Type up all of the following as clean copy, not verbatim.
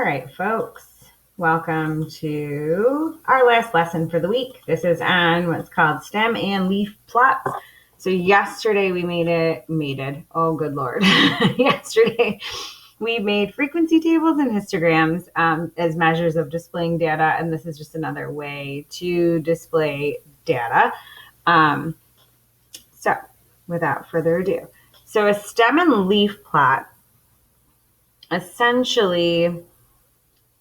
All right, folks, welcome to our last lesson for the week. This is on what's called stem and leaf plots. So yesterday we oh good Lord. Yesterday we made frequency tables and histograms as measures of displaying data, and this is just another way to display data. So without further ado, so a stem and leaf plot essentially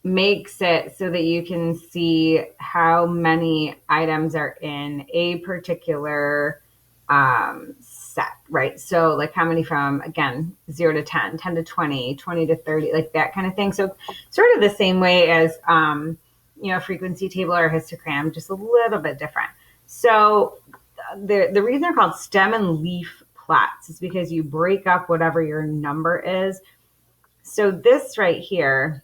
makes it so that you can see how many items are in a particular set, right? So like how many from, again, 0 to 10, 10 to 20, 20 to 30, like that kind of thing. So sort of the same way as, frequency table or histogram, just a little bit different. So the reason they're called stem and leaf plots is because you break up whatever your number is. So this right here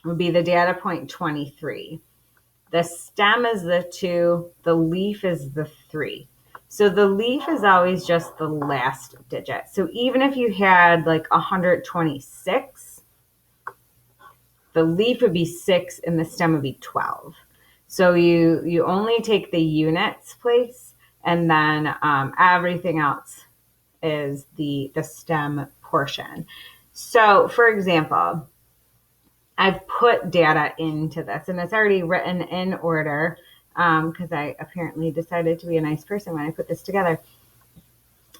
would be the data point 23. The stem is the 2, the leaf is the 3. So the leaf is always just the last digit. So even if you had like 126, the leaf would be 6 and the stem would be 12. So you only take the units place, and then everything else is the stem portion. So for example, I've put data into this, and it's already written in order because I apparently decided to be a nice person when I put this together.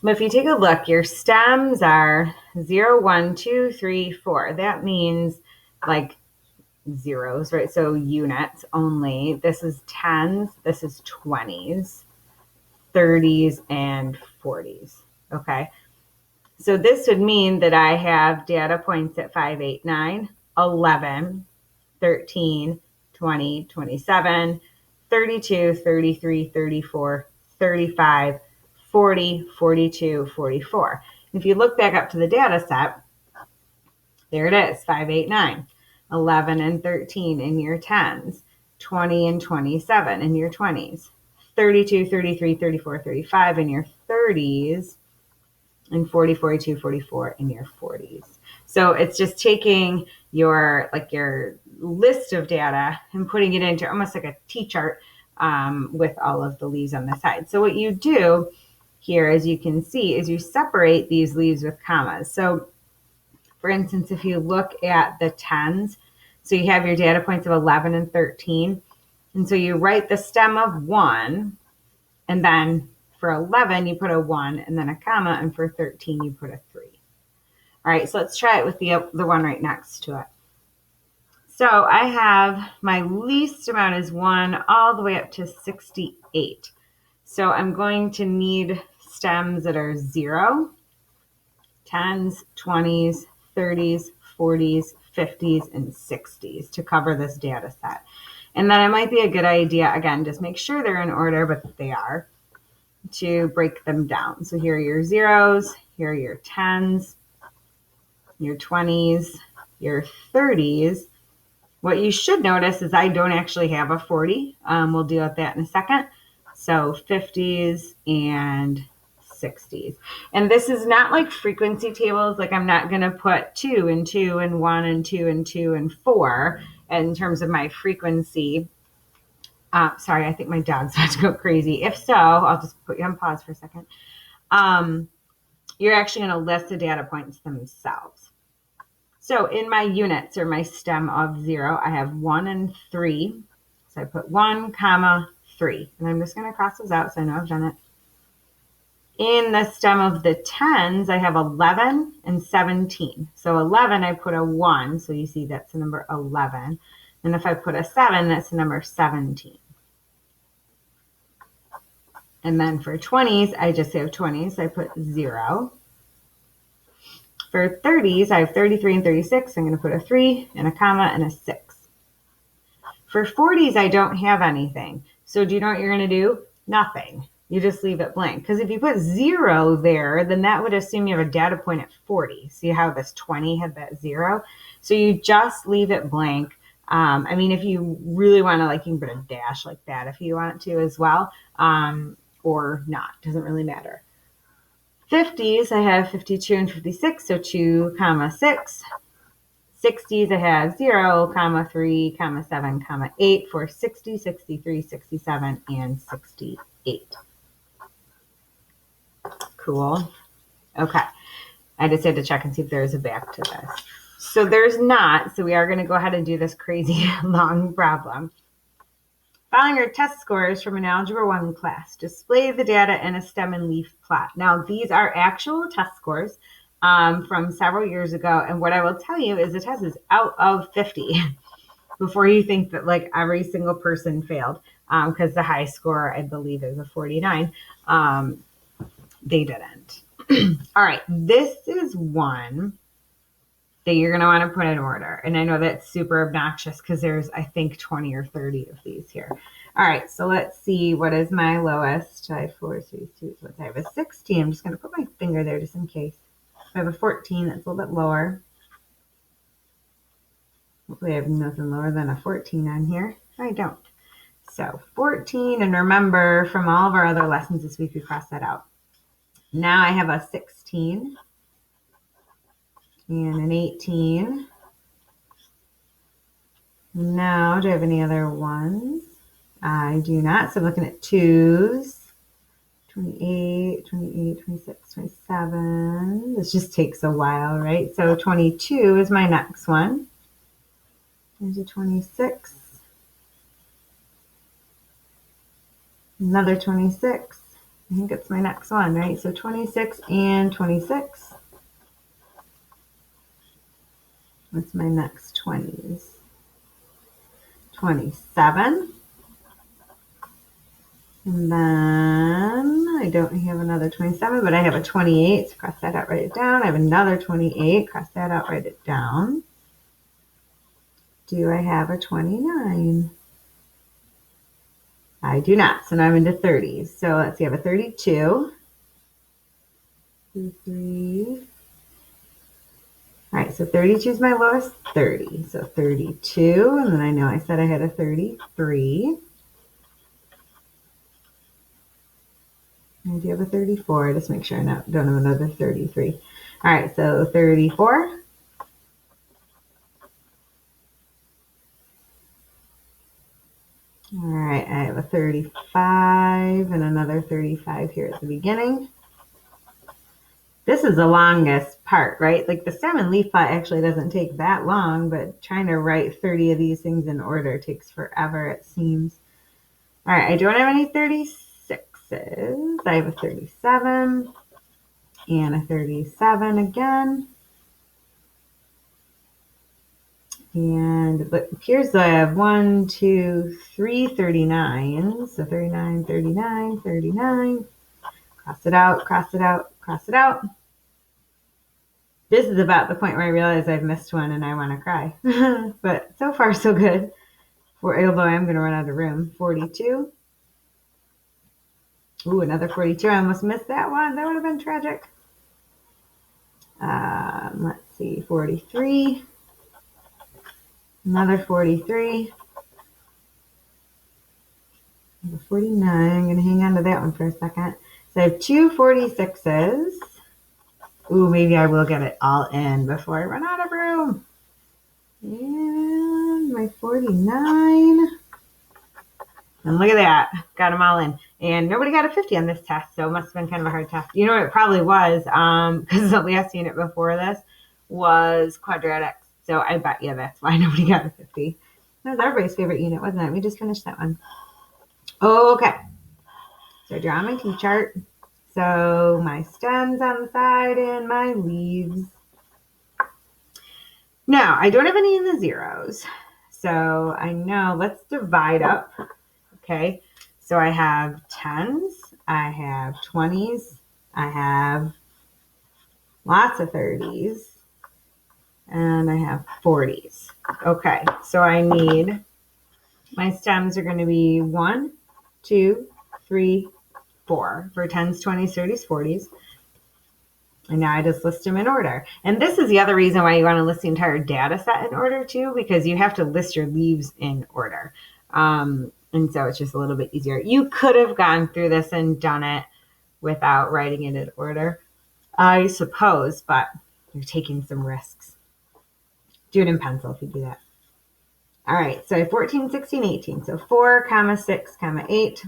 But if you take a look, your stems are 0, 1, 2, 3, 4. That means like zeros, right? So units only. This is tens, this is 20s, 30s, and 40s. Okay. So this would mean that I have data points at 5, 8, 9, 11, 13, 20, 27, 32, 33, 34, 35, 40, 42, 44. If you look back up to the data set, there it is, 5, 8, 9, 11 and 13 in your 10s, 20 and 27 in your 20s, 32, 33, 34, 35 in your 30s, and 40, 42, 44 in your 40s. So it's just taking your list of data and putting it into almost like a T-chart with all of the leaves on the side. So what you do here, as you can see, is you separate these leaves with commas. So for instance, if you look at the tens, so you have your data points of 11 and 13. And so you write the stem of 1, and then for 11, you put a 1 and then a comma, and for 13, you put a 3. All right, so let's try it with the one right next to it. So I have my least amount is 1 all the way up to 68. So I'm going to need stems that are 0, 10s, 20s, 30s, 40s, 50s, and 60s to cover this data set. And then it might be a good idea, again, just make sure they're in order, but they are, to break them down. So here are your zeros, here are your 10s, your 20s, your 30s. What you should notice is I don't actually have a 40. We'll deal with that in a second. So 50s and 60s. And this is not like frequency tables. Like I'm not going to put 2 and 2 and 1 and 2 and 2 and 4 in terms of my frequency. Sorry, I think my dog's about to go crazy. If so, I'll just put you on pause for a second. You're actually going to list the data points themselves. So in my units or my stem of 0, I have 1 and 3. So I put 1, comma, 3. And I'm just going to cross those out so I know I've done it. In the stem of the 10s, I have 11 and 17. So 11, I put a 1. So you see that's the number 11. And if I put a 7, that's the number 17. And then for 20s, I just have 20s. So I put 0. For 30s, I have 33 and 36. I'm going to put a 3 and a comma and a 6. For 40s, I don't have anything. So do you know what you're going to do? Nothing. You just leave it blank. Because if you put 0 there, then that would assume you have a data point at 40. See how this 20 had that 0? So you just leave it blank. I mean, if you really want to, you can put a dash like that if you want to as well, or not. Doesn't really matter. 50s, I have 52 and 56, so 2, comma, 6. 60s, I have 0, 3, 7, 8 for 60, 63, 67, and 68. Cool. Okay. I just had to check and see if there's a back to this. So there's not. So we are going to go ahead and do this crazy long problem. Following are test scores from an Algebra 1 class. Display the data in a stem and leaf plot. Now, these are actual test scores from several years ago. And what I will tell you is the test is out of 50 before you think that like every single person failed, because the high score, I believe, is a 49. They didn't. All right, this is one that you're going to want to put in order. And I know that's super obnoxious because there's, I think, 20 or 30 of these here. All right, so let's see. What is my lowest? I have 4, 3, 2, I have a 16. I'm just going to put my finger there just in case. I have a 14. That's a little bit lower. Hopefully I have nothing lower than a 14 on here. I don't. So 14. And remember, from all of our other lessons this week, we crossed that out. Now I have a 16. And an 18. Now, do I have any other ones? I do not. So I'm looking at 2s. 28, 28, 26, 27. This just takes a while, right? So 22 is my next one. There's a 26. Another 26. I think it's my next one, right? So 26 and 26. What's my next 20s? 27. And then I don't have another 27, but I have a 28. So cross that out, write it down. I have another 28. Cross that out, write it down. Do I have a 29? I do not. So now I'm into 30s. So let's see, I have a 32. 2, 3. All right, so 32 is my lowest, 30. So 32, and then I know I said I had a 33. I do have a 34. Just make sure I don't have another 33. All right, so 34. All right, I have a 35 and another 35 here at the beginning. This is the longest part, right? Like the stem and leaf plot actually doesn't take that long, but trying to write 30 of these things in order takes forever, it seems. All right, I don't have any 36s. I have a 37 and a 37 again. And it appears that I have 1, 2, 3 39s. So 39, 39, 39. Cross it out, cross it out, cross it out. This is about the point where I realize I've missed one and I want to cry. But so far, so good. Although I am going to run out of room. 42. Ooh, another 42. I almost missed that one. That would have been tragic. Let's see. 43. Another 43. 49. I'm going to hang on to that one for a second. So I have 2 46s. Ooh, maybe I will get it all in before I run out of room. And my 49. And look at that. Got them all in. And nobody got a 50 on this test, so it must have been kind of a hard test. You know what it probably was, because the last unit before this was quadratics. So I bet you that's why nobody got a 50. That was everybody's favorite unit, wasn't it? We just finished that one. Okay. So I draw my T-chart. So my stems on the side and my leaves. Now, I don't have any in the zeros. So I know, let's divide up. Okay. So I have 10s. I have 20s. I have lots of 30s. And I have 40s. Okay. So I need, my stems are going to be 1, 2, 3, 4 for 10s, 20s, 30s, 40s. And now I just list them in order. And this is the other reason why you want to list the entire data set in order too, because you have to list your leaves in order. And so it's just a little bit easier. You could have gone through this and done it without writing it in order, I suppose, but you're taking some risks. Do it in pencil if you do that. All right, so I have 14, 16, 18. So 4, comma, 6, comma, 8.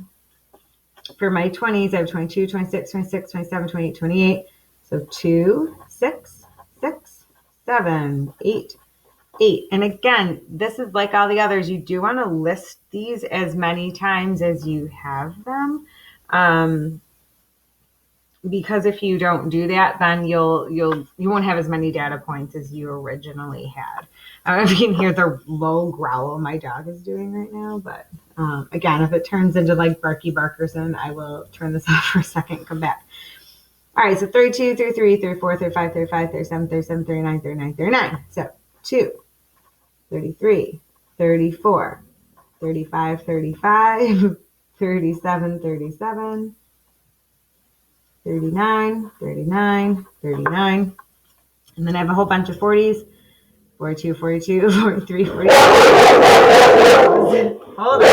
For my 20s, I have 22, 26, 26, 27, 28, 28. So 2, 6, 6, 7, 8, 8. And again, this is like all the others. You do want to list these as many times as you have them. Because if you don't do that, then you won't have as many data points as you originally had. I don't know if you can hear the low growl my dog is doing right now, but again, if it turns into like Barky Barkerson, I will turn this off for a second and come back. All right, so 32, 33, 34, 35, 35, 37, 37, 39, 39, 39. So 2, 33, 34, 35, 35, 37, 37, 39, 39, 39. And then I have a whole bunch of 40s. 42, 42, 43, 44. Hold on.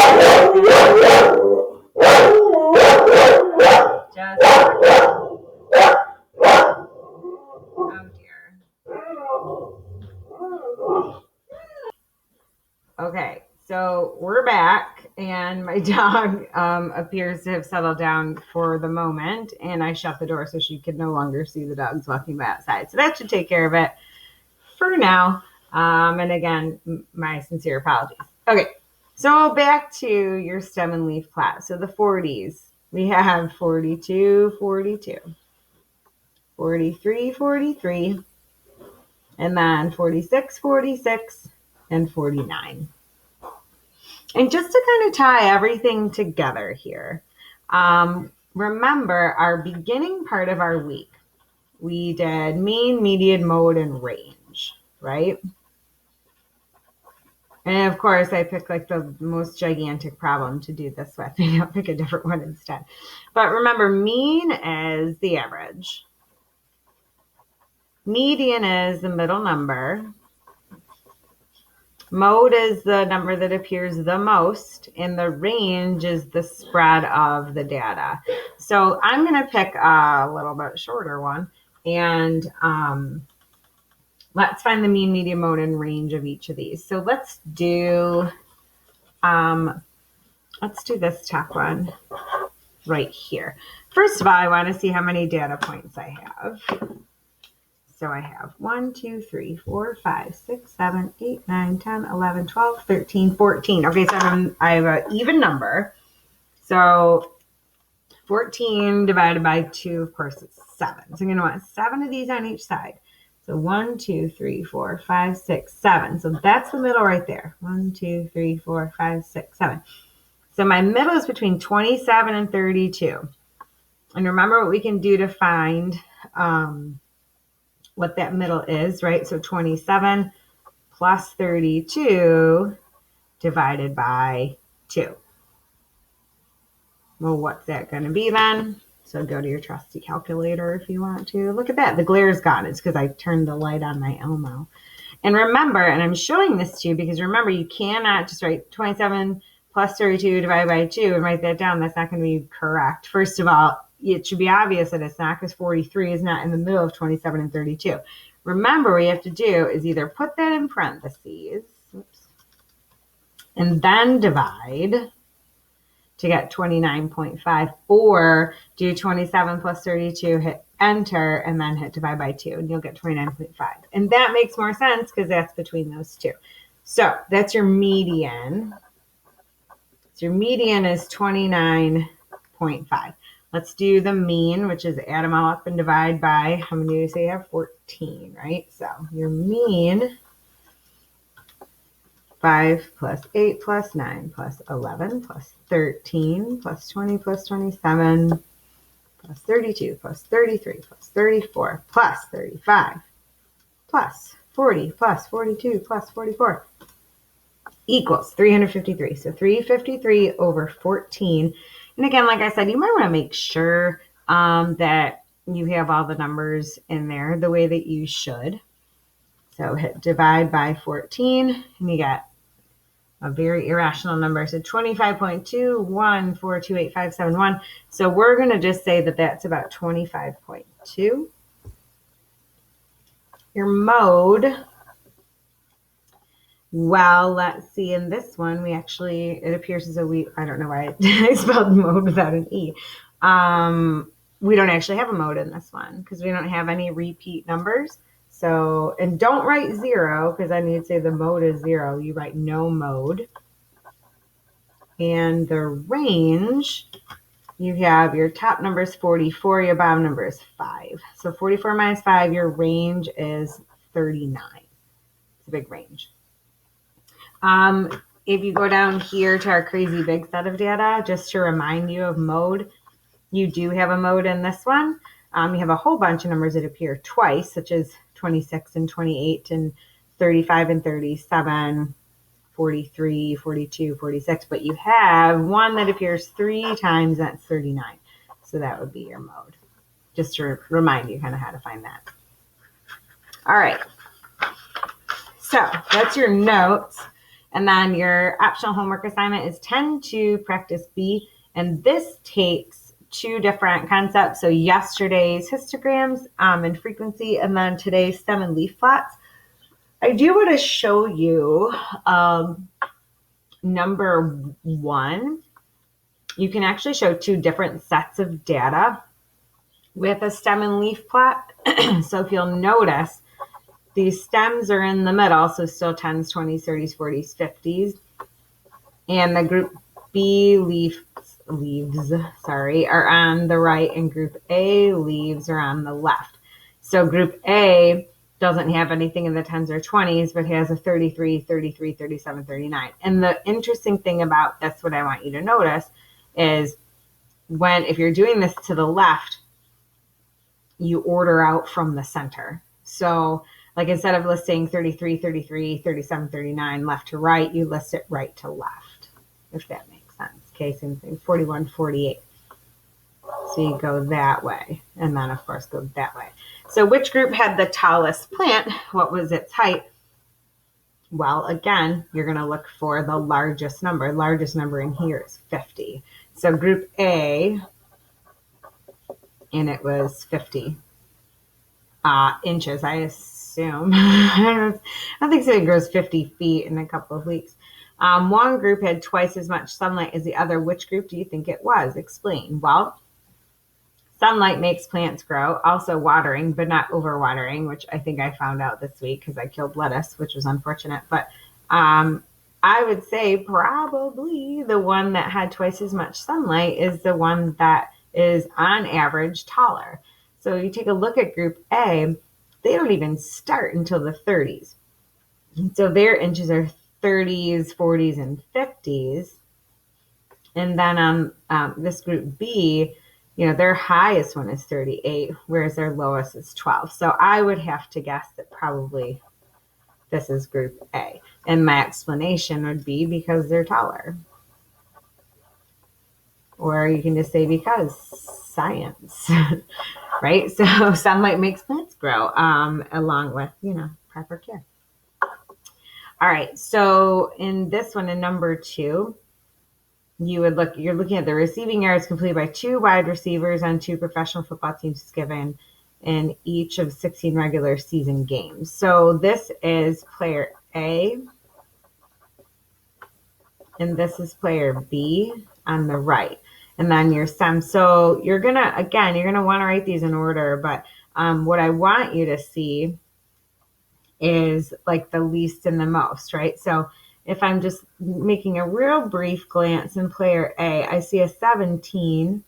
Just oh dear. Okay, so we're back, and my dog appears to have settled down for the moment, and I shut the door so she could no longer see the dogs walking by outside. So that should take care of it for now. And again, my sincere apologies. Okay, so back to your stem and leaf class. So the 40s, we have 42, 42, 43, 43, and then 46, 46, and 49. And just to kind of tie everything together here, remember our beginning part of our week, we did mean, median, mode, and range, right? And of course, I picked like the most gigantic problem to do this with. Maybe I'll pick a different one instead. But remember, mean is the average. Median is the middle number. Mode is the number that appears the most. And the range is the spread of the data. So I'm going to pick a little bit shorter one. And let's find the mean, median, mode, and range of each of these. So let's do this top one right here. First of all, I want to see how many data points I have. So I have 1, 2, 3, 4, 5, 6, 7, 8, 9, 10, 11, 12, 13, 14. Okay, so I have an even number. So 14 divided by 2, of course, it's 7. So I'm going to want 7 of these on each side. So 1, 2, 3, 4, 5, 6, 7. So that's the middle right there. 1, 2, 3, 4, 5, 6, 7. So my middle is between 27 and 32. And remember what we can do to find what that middle is, right? So 27 plus 32 divided by 2. Well, what's that going to be then? So go to your trusty calculator if you want to. Look at that. The glare is gone. It's because I turned the light on my Elmo. And remember, and I'm showing this to you because remember, you cannot just write 27 plus 32 divided by 2 and write that down. That's not going to be correct. First of all, it should be obvious that it's not because 43 is not in the middle of 27 and 32. Remember, what you have to do is either put that in parentheses, and then divide to get 29.5, or do 27 plus 32, hit enter, and then hit divide by 2, and you'll get 29.5. And that makes more sense because that's between those two. So that's your median. So your median is 29.5. Let's do the mean, which is add them all up and divide by, how many do you say you have? 14, right? So your mean, 5 plus 8 plus 9 plus 11 plus 13 plus 20 plus 27 plus 32 plus 33 plus 34 plus 35 plus 40 plus 42 plus 44 equals 353. So 353 over 14. And again, like I said, you might want to make sure that you have all the numbers in there the way that you should. So hit divide by 14, and you get a very irrational number. So 25.2142851. So we're going to just say that that's about 25.2. Your mode Well, let's see. In this one, it appears as though I don't know why I spelled mode without an E. We don't actually have a mode in this one because we don't have any repeat numbers. So, and don't write 0 because then you'd say the mode is 0. You write no mode. And the range, you have your top number is 44, your bottom number is 5. So 44 minus 5, your range is 39. It's a big range. If you go down here to our crazy big set of data, just to remind you of mode, you do have a mode in this one. You have a whole bunch of numbers that appear twice, such as 26 and 28 and 35 and 37, 43, 42, 46, but you have one that appears 3 times, that's 39. So that would be your mode. Just to remind you kind of how to find that. All right. So that's your notes. And then your optional homework assignment is 10 to practice B. And this takes 2 different concepts. So yesterday's histograms and frequency, and then today's stem and leaf plots. I do want to show you number 1. You can actually show 2 different sets of data with a stem and leaf plot. So if you'll notice, these stems are in the middle, so still 10s, 20s, 30s, 40s, 50s. And the group B leaves are on the right, and group A leaves are on the left. So group A doesn't have anything in the 10s or 20s, but has a 33, 33, 37, 39. And the interesting thing about this, what I want you to notice, is if you're doing this to the left, you order out from the center. So like instead of listing 33, 33, 37, 39 left to right, you list it right to left, if that makes sense. Okay, same thing, 41, 48. So you go that way, and then of course go that way. So which group had the tallest plant? What was its height? Well, again, you're going to look for the largest number. Largest number in here is 50. So group A, and it was 50 inches, I assume. I don't think so. It grows 50 feet in a couple of weeks. One group had twice as much sunlight as the other. Which group do you think it was? Explain. Well, sunlight makes plants grow, also watering, but not overwatering, which I think I found out this week because I killed lettuce, which was unfortunate. But I would say probably the one that had twice as much sunlight is the one that is on average taller. So you take a look at group A, they don't even start until the 30s. So their inches are 30s, 40s, and 50s. And then on this group B, their highest one is 38, whereas their lowest is 12. So I would have to guess that probably this is group A. And my explanation would be because they're taller. Or you can just say because science, right? So sunlight makes plants grow along with, proper care. All right. So in this one, in number 2, you're looking at the receiving yards completed by 2 wide receivers on 2 professional football teams given in each of 16 regular season games. So this is player A, and this is player B on the right. And then your stem. So you're going to want to write these in order, but what I want you to see is like the least and the most, right? So if I'm just making a real brief glance in player A, I see a 17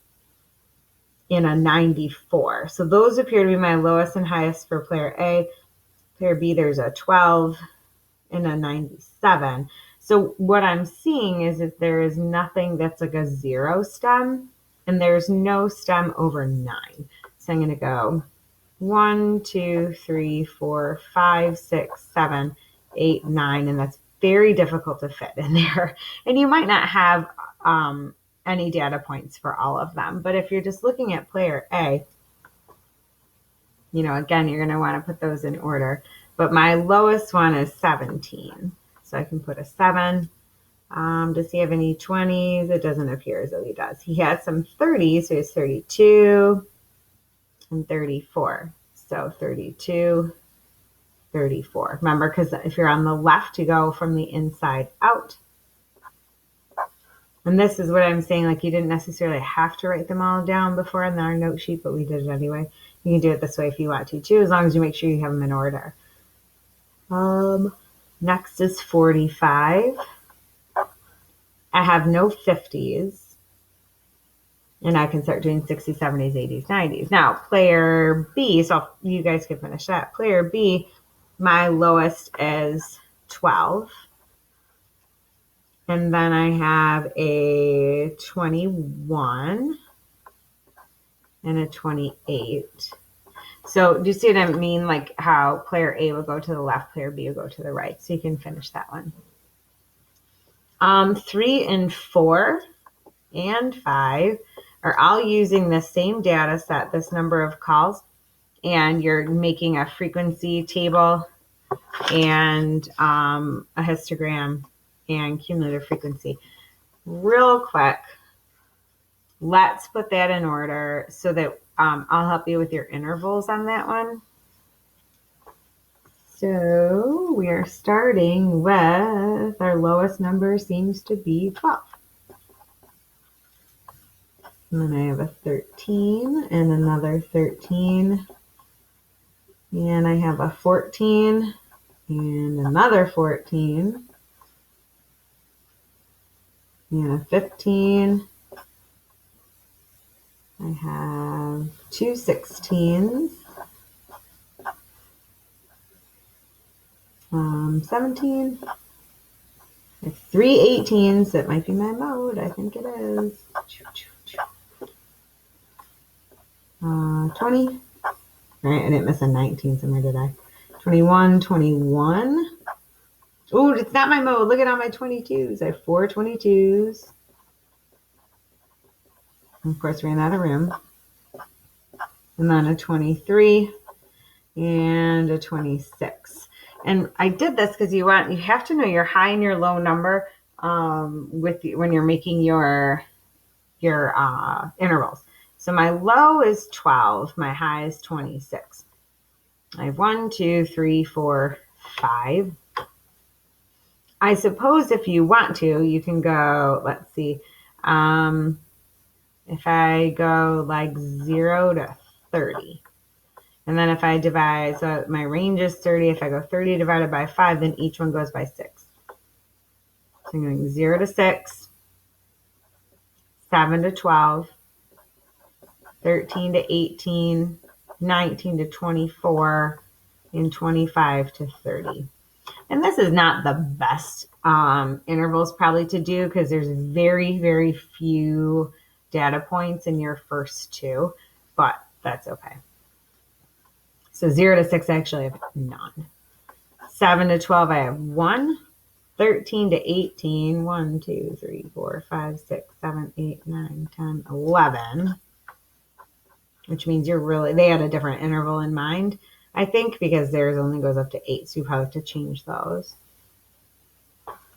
and a 94. So those appear to be my lowest and highest for player A. Player B, there's a 12 and a 97. So what I'm seeing is that there is nothing that's like a 0 stem, and there's no stem over 9. So I'm going to go 1, 2, 3, 4, 5, 6, 7, 8, 9, and that's very difficult to fit in there. And you might not have any data points for all of them. But if you're just looking at player A, again, you're going to want to put those in order. But my lowest one is 17. So I can put a 7. Does he have any 20s? It doesn't appear as though he does. He has some 30s, so he has 32 and 34. So 32 34. Remember, because if you're on the left, you go from the inside out. And this is what I'm saying, like you didn't necessarily have to write them all down before in our note sheet, but we did it anyway. You can do it this way if you want to too, as long as you make sure you have them in order. Next is 45. I have no 50s. And I can start doing 60s, 70s, 80s, 90s. Now, player B, so you guys can finish that. Player B, my lowest is 12. And then I have a 21 and a 28. So do you see what I mean? Like how player A will go to the left, player B will go to the right. So you can finish that one. 3 and 4 and 5 are all using the same data set, this number of calls, and you're making a frequency table and a histogram and cumulative frequency. Real quick, let's put that in order so that I'll help you with your intervals on that one. So we are starting with our lowest number seems to be 12. And then I have a 13 and another 13. And I have a 14 and another 14. And a 15. I have 2 16s. 17. I have 3 18s. That might be my mode. I think it is. 20. All right, I didn't miss a 19 somewhere, did I? 21, 21. Oh, it's not my mode. Look at all my 22s. I have 4 22s. Of course, ran out of room. And then a 23 and a 26. And I did this because you have to know your high and your low number when you're making your intervals. So my low is 12. My high is 26. I have 1, 2, 3, 4, 5. I suppose if you want to, you can go, let's see, if I go like 0 to 30. And then if I divide, so my range is 30. If I go 30 divided by 5, then each one goes by 6. So I'm going 0 to 6, 7 to 12, 13 to 18, 19 to 24, and 25 to 30. And this is not the best intervals probably to do because there's very, very few data points in your first two, but that's okay. So 0 to 6, I actually have none. 7 to 12, I have 1. 13 to 18, 1, 2, 3, 4, 5, 6, 7, 8, 9, 10, 11. Which means they had a different interval in mind, I think, because theirs only goes up to 8. So you probably have to change those.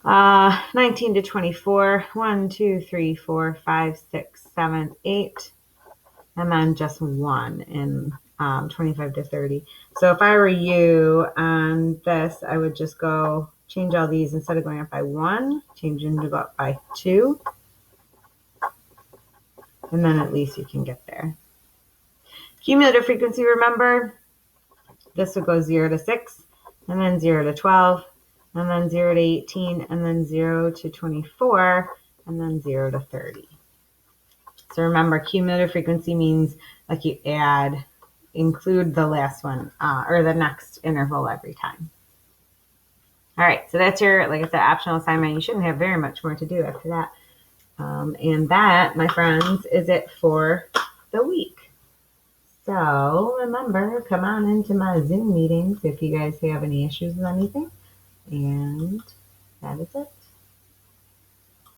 19 to 24, 1, 2, 3, 4, 5, 6, 7, 8. And then just 1 in 25 to 30. So if I were you on this, I would just go change all these instead of going up by 1, change them to go up by 2. And then at least you can get there. Cumulative frequency, remember, this would go 0 to 6, and then 0 to 12, and then 0 to 18, and then 0 to 24, and then 0 to 30. So remember, cumulative frequency means like you include the last one or the next interval every time. All right, so that's your, like I said, optional assignment. You shouldn't have very much more to do after that. And that, my friends, is it for the week. So remember, come on into my Zoom meetings if you guys have any issues with anything. And that is it.